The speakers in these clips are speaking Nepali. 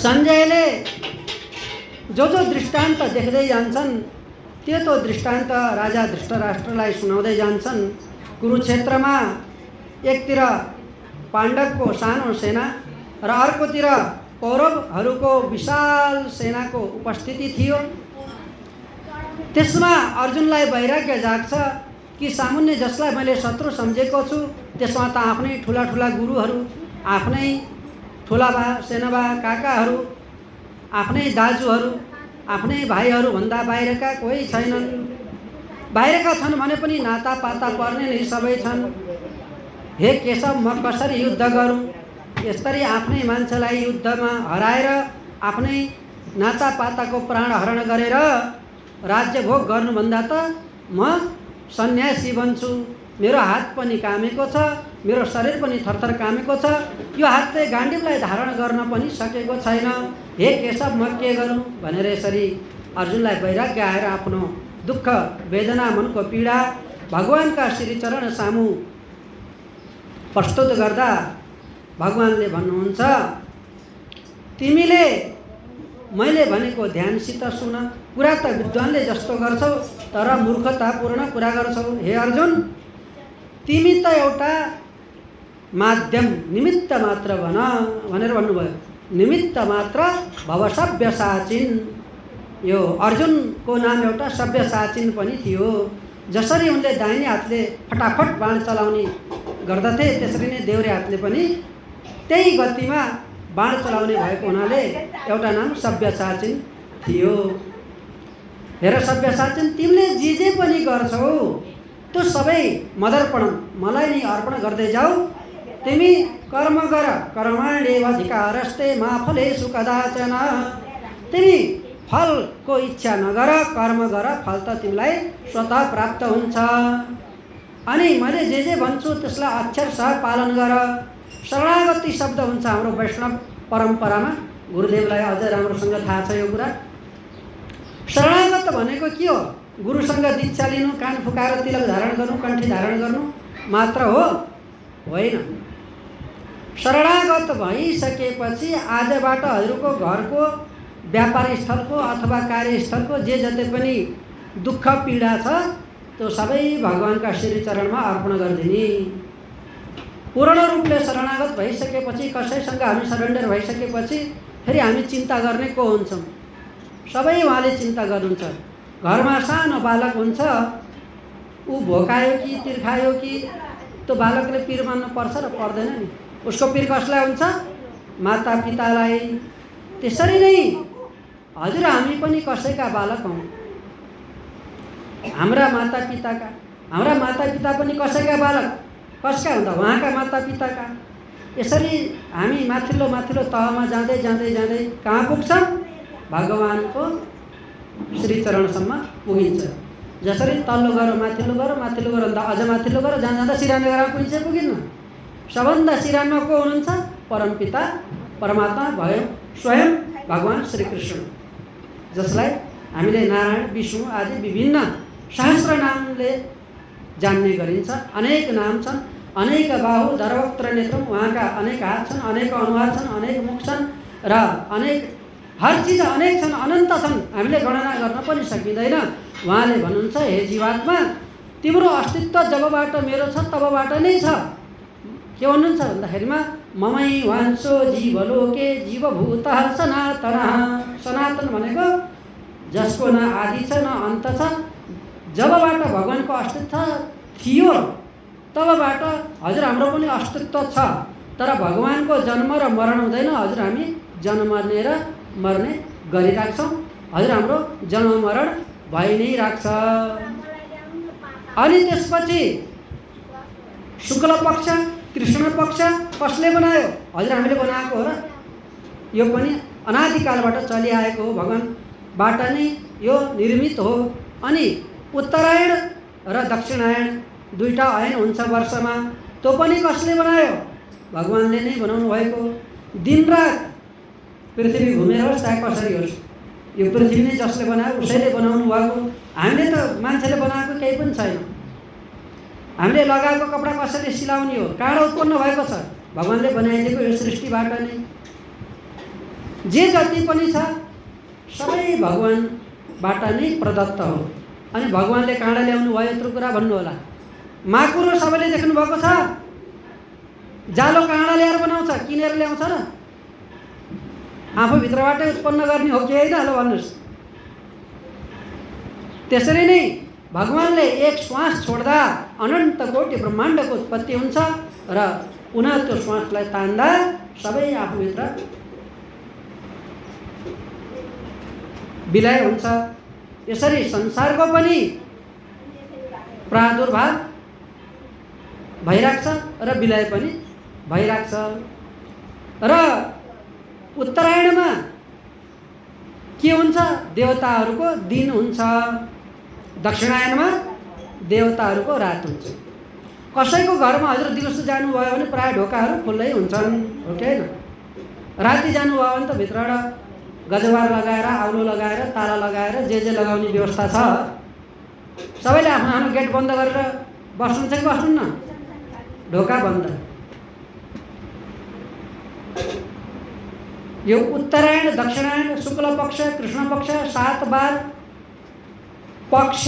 सञ्जयले जो दृष्टान्त देख्दै जान्छन् त्यो दृष्टान्त राजा धृतराष्ट्रलाई सुनाउँदै जान्छन्। कुरुक्षेत्रमा एकतिर पाण्डवको सानो सेना र अर्कोतिर कौरवहरूको विशाल सेनाको उपस्थिति थियो। त्यसमा अर्जुनलाई वैराग्य जाग्छ कि सामुन्ने जसलाई मैले शत्रु सम्झेको छु त्यसमा त आफ्नै ठुला ठुला गुरुहरू, आफ्नै ठुला सेनाबा काकाहरू, आफ्नै दाजुहरू, आफ्नै भाइहरू भन्दा बाहिरका कोही छैनन्। बाहिरका छन् भने पनि नाता पाता पर्ने नै सबै छन्। हे केशव, म कसरी युद्ध गरौँ? यसरी आफ्नै मान्छेलाई युद्धमा हराएर आफ्नै नाता पाताको प्राण हरण गरेर राज्य भोग गर्नुभन्दा त म सन्यासी बन्छु। मेरो हात पनि कामेको छ, मेरो शरीर पनि थरथर कामेको छ, यो हातले गाण्डीवलाई धारण गर्न पनि सकेको छैन। हे केशव, म के गरौँ भनेर यसरी अर्जुनलाई वैराग्य आएर आफ्नो दुःख वेदना मनको पीडा भगवानका श्रीचरण सामु प्रस्तुत गर्दा भगवानले भन्नुहुन्छ, तिमीले मैले भनेको ध्यानसित सुन। कुरा त विद्वानले जस्तो गर्छौ तर मूर्खतापूर्ण कुरा गर्छौ। हे अर्जुन, तिमी त एउटा माध्यम निमित्त मात्र भन भनेर भन्नुभयो। निमित्त मात्र भव सव्यसाचिन। यो अर्जुनको नाम एउटा सव्यसाचिन पनि थियो। जसरी उनले दाहिने हातले फटाफट बाण चलाउने गर्दथे त्यसरी नै देउरे हातले पनि त्यही गतिमा बाण चलाउने भएको हुनाले एउटा नाम सव्यसाचिन थियो। हेर सव्यसाचिन, तिमीले जे पनि गर्छौ त्यो सबै मदर्पण मलाई नै अर्पण गर्दै जाऊ। तिमी कर्म गर, कर्मण्येवाधिकारस्ते मा फलेषु कदाचन। तिमी फलको इच्छा नगर, कर्म गर, फल त तिमीलाई स्वतः प्राप्त हुन्छ। अनि मैले जे भन्छु त्यसलाई अक्षरशः पालन गर। शरणागति शब्द हुन्छ हाम्रो वैष्णव परम्परामा। गुरुदेवलाई अझ राम्रोसँग थाहा छ यो कुरा। शरणागत भनेको के हो? गुरुसँग दीक्षा लिनु, कान फुकाएर तिलक धारण गर्नु, कण्ठी धारण गर्नु मात्र हो? होइन। शरणागत भइसकेपछि आजबाट हजुरको घरको, व्यापार स्थलको अथवा कार्यस्थलको जे जति पनि दुःख पीडा छ त्यो सबै भगवानका श्रीचरणमा अर्पण गरिदिने। पूर्ण रूपले शरणागत भइसकेपछि, कसैसँग हामी सरेन्डर भइसकेपछि फेरि हामी चिन्ता गर्ने को हुन्छौँ? सबै उहाँले चिन्ता गर्नुहुन्छ। घरमा सानो बालक हुन्छ, ऊ भोकायो कि तिर्खायो कि त्यो बालकले पिर मान्नु पर्छ र पर्दैन नि? उसको पिर कसलाई हुन्छ? माता पितालाई। त्यसरी नै हजुर हामी पनि कसैका बालक हौँ। हाम्रा माता पिता पनि कसैका बालक। कसका हुँदा? उहाँका माता पिताका। यसरी हामी माथिल्लो तहमा जाँदै जाँदै जाँदै कहाँ पुग्छौँ? भगवानको श्रीचरणसम्म पुगिन्छ। जसरी तल्लो गर माथिल्लो गर, माथिल्लो गर भन्दा अझ माथिल्लो गर, जाँदा जाँदा सिरानो गरेर पुगिन्छ, पुगिन्न? सबभन्दा सिरानो को हुनुहुन्छ? परमपिता परमात्मा भयो स्वयं भगवान श्रीकृष्ण, जसलाई हामीले नारायण, विष्णु आदि विभिन्न सहस्र नामले जान्ने गरिन्छ। अनेक नाम छन्, अनेक बाहु दरवक्त्र नेत्रम, उहाँका अनेक हात छन्, अनेक अनुहार छन्, अनेक मुख छन् र अनेक हर चिज अनेक छन्, अनन्त छन्, हामीले गणना गर्न पनि सकिँदैन। उहाँले भन्नुहुन्छ, हे जीवात्मा, तिम्रो अस्तित्व जबबाट मेरो छ तबबाट नै छ। के भन्नुहुन्छ भन्दाखेरिमा ममै वांशो जीवलोके जीवभूतः सनातनः। सनातन भनेको जसको न आदि छ न अन्त छ। जबबाट भगवानको अस्तित्व थियो तबबाट हजुर हाम्रो पनि अस्तित्व छ। तर भगवानको जन्म र मरण हुँदैन, हजुर हामी जन्मने र मर्ने गरिराख्छौँ। हजुर हाम्रो जन्म मरण भइ नै राख्छ। अनि त्यसपछि शुक्ल पक्ष, कृष्ण पक्ष कसले बनायो? हजुर हामीले बनाएको हो र? यो पनि अनादिकालबाट चलिआएको हो, भगवानबाट नै यो निर्मित हो। अनि उत्तरायण र दक्षिणायण दुईटा ऐन हुन्छ वर्षमा, त्यो पनि कसले बनायो? भगवानले नै बनाउनु भएको। दिनरात पृथ्वी घुमेर होस् चाहे कसरी होस्, यो पृथ्वी नै जसले बनायो उसैले बनाउनु भएको। हामीले त मान्छेले बनाएको केही पनि छैन। हामीले लगाएको कपडा कसैले सिलाउने हो? कहाँ उत्पन्न भएको छ? भगवानले बनाइदिएको यो सृष्टिबाट नै। जे जति पनि छ सबै भगवानबाट नै प्रदत्त हो। अनि भगवानले काँडा ल्याउनु भयो यत्रो कुरा भन्नु होला। माकुरो सबैले देख्नु भएको छ, जालो काँडा ल्याएर बनाउँछ, किनेर ल्याउँछ र आफूभित्रबाटै उत्पन्न गर्ने हो कि होइन? ल भन्नुहोस्। त्यसरी नै भगवानले एक श्वास छोड्दा अनन्त कोटि ब्रह्माण्डको उत्पत्ति हुन्छ र पुनः त्यो श्वासलाई तान्दा सबै आफूभित्र विलय हुन्छ। यसरी संसारको पनि प्रादुर्भाव भइरहेको छ र विलय पनि भइरहेको छ। र उत्तरायणमा के हुन्छ? देवताहरूको दिन हुन्छ, दक्षिणायनमा देवताहरूको रात हुन्छ। कसैको घरमा हजुर दिउँसो जानुभयो भने प्राय ढोकाहरू खुल्लै हुन्छन्, हो कि होइन? राति जानुभयो भने त भित्रबाट गजबार लगाएर, आउलो लगाएर, ताला लगाएर जे लगाउने व्यवस्था छ। सबैले आफ्नो आफ्नो गेट बन्द गरेर बस्नुहुन्छ कि बस्नुहुन्न? ढोका बन्द। यो उत्तरायण, दक्षिणायन, शुक्ल पक्ष, कृष्ण पक्ष, 7 बार पक्ष,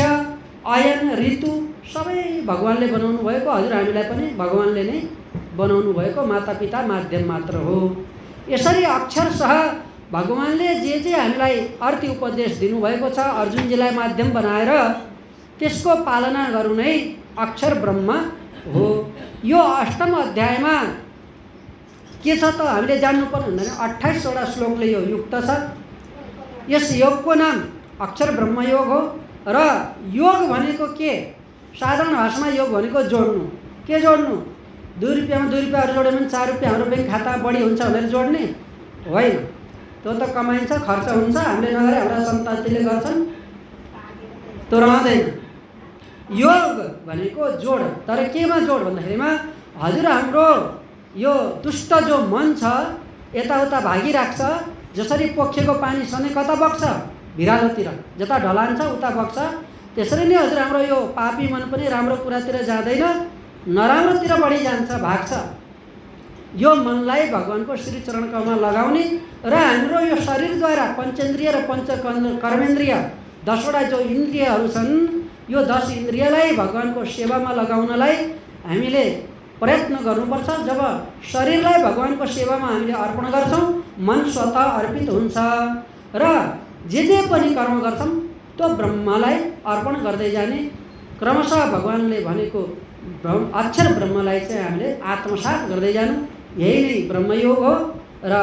अयन, ऋतु सबै भगवानले बनाउनु भएको, हजुर हामीलाई पनि भगवानले नै बनाउनु भएको मातापिता माध्यम मात्र हो। यसरी अक्षरशः भगवानले जे हामीलाई अर्थी उपदेश दिनुभएको छ अर्जुनजीलाई माध्यम बनाएर त्यसको पालना गर्नु नै अक्षर ब्रह्म हो। यो 8औं अध्यायमा के छ त हामीले जान्नुपर्ने हुँदैन। 28 वटा श्लोकले यो युक्त छ। यस योगको नाम अक्षर ब्रह्म योग हो। र योग भनेको के? साधारण भाषामा योग भनेको जोड्नु। के जोड्नु? 2 रुपियाँमा 2 रुपियाँहरू जोड्यो भने 4 रुपियाँ हाम्रो बैंक खातामा बढी हुन्छ भनेर जोड्ने होइन। त्यो त कमाइन्छ, खर्च हुन्छ, हामीले नगरे हाम्रा सन्तानले गर्छन्, त्यो रहँदैन। योग भनेको जोड। तर केमा जोड भन्दाखेरिमा हजुर हाम्रो यो दुष्ट जो मन छ यताउता भागिरहेको छ। जसरी पोखिएको पानी सधैँ कता बग्छ? भिरालोतिर। जता ढलान छ उता बग्छ। त्यसरी नै हजुर हाम्रो यो पापी मन पनि राम्रो कुरातिर जाँदैन, नराम्रोतिर बढी जान्छ, भाग्छ। यो मनलाई भगवानको श्री चरणकमलमा लगाउने र हाम्रो यो शरीरद्वारा पञ्चेन्द्रिय र पञ्च कर्मेन्द्रिय 10 वटा जो इन्द्रियहरू छन्, यो 10 इन्द्रियलाई भगवानको सेवामा लगाउनलाई हामीले प्रयत्न गर्नुपर्छ। जब शरीरलाई भगवानको सेवामा हामीले अर्पण गर्छौँ, मन स्वतः अर्पित हुन्छ र जे पनि कर्म गर्छौँ त्यो ब्रह्मलाई अर्पण गर्दै जाने। क्रमशः भगवानले भनेको अक्षर ब्रह्मलाई चाहिँ हामीले आत्मसात गर्दै जानु, यही नै ब्रह्मयोग हो। र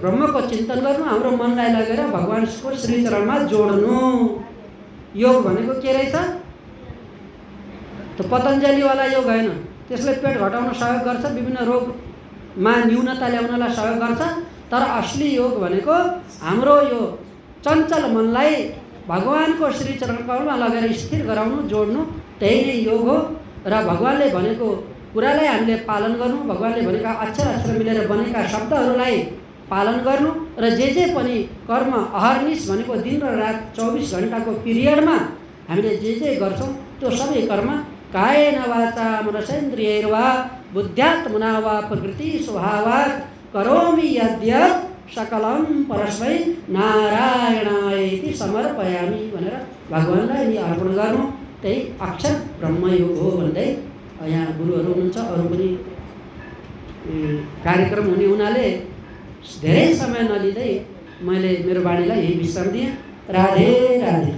ब्रह्मको चिन्तन गर्नु, हाम्रो मनलाई लगेर भगवानको श्री चरणमा जोड्नु। योग भनेको के रहेछ? त पतञ्जलिवाला योग होइन। त्यसले पेट घटाउन सहयोग गर्छ, विभिन्न रोगमा न्यूनता ल्याउनलाई सहयोग गर्छ। तर असली योग भनेको हाम्रो यो चञ्चल मनलाई भगवानको श्री चरणकमलमा लगेर स्थिर गराउनु, जोड्नु, त्यही नै योग हो। र भगवानले भनेको कुरालाई हामीले पालन गर्नु, भगवानले भनेका अक्षर मिलेर बनेका शब्दहरूलाई पालन गर्नु र जे पनि कर्म अहर्निश भनेको दिन र रात 24 घण्टाको पिरियडमा हामीले जे गर्छौँ त्यो सबै कर्म कायेन वाचा मनसेन्द्रियैर्वा बुद्ध्यात्मना वा प्रकृति स्वभावात् करोमि यद्यत् सकलं परस्मै नारायणायति समर्पयामि भनेर भगवानलाई नि अर्पण गर्नु, त्यही अक्षर ब्रह्मयोग हो भन्दै यहाँ गुरुहरू हुनुहुन्छ, अरू पनि कार्यक्रम हुने हुनाले धेरै समय नलिँदै मैले मेरो वाणीलाई यही विश्राम दिएँ। राधे राधे।